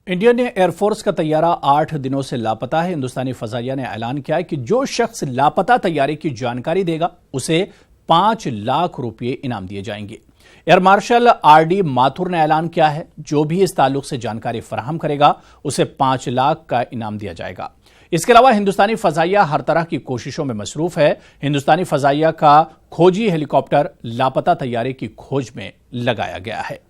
Indian air force का तैयारा 8 दिनों से लापता है। हिंदुस्तानी फजाइया ने ऐलान किया है कि जो शख्स लापता तैयारे की जानकारी देगा उसे 5 लाख रुपए इनाम दिए जाएंगे। एयर मार्शल आरडी माथुर ने ऐलान किया है, जो भी इस ताल्लुक से जानकारी फराहम करेगा उसे 5 लाख का इनाम दिया जाएगा। इसके अलावा हिंदुस्तानी फजाइया हर तरह की कोशिशों में मसरूफ है। हिंदुस्तानी फजाइया का खोजी हेलीकॉप्टर लापता तैयारे की खोज में लगाया गया है।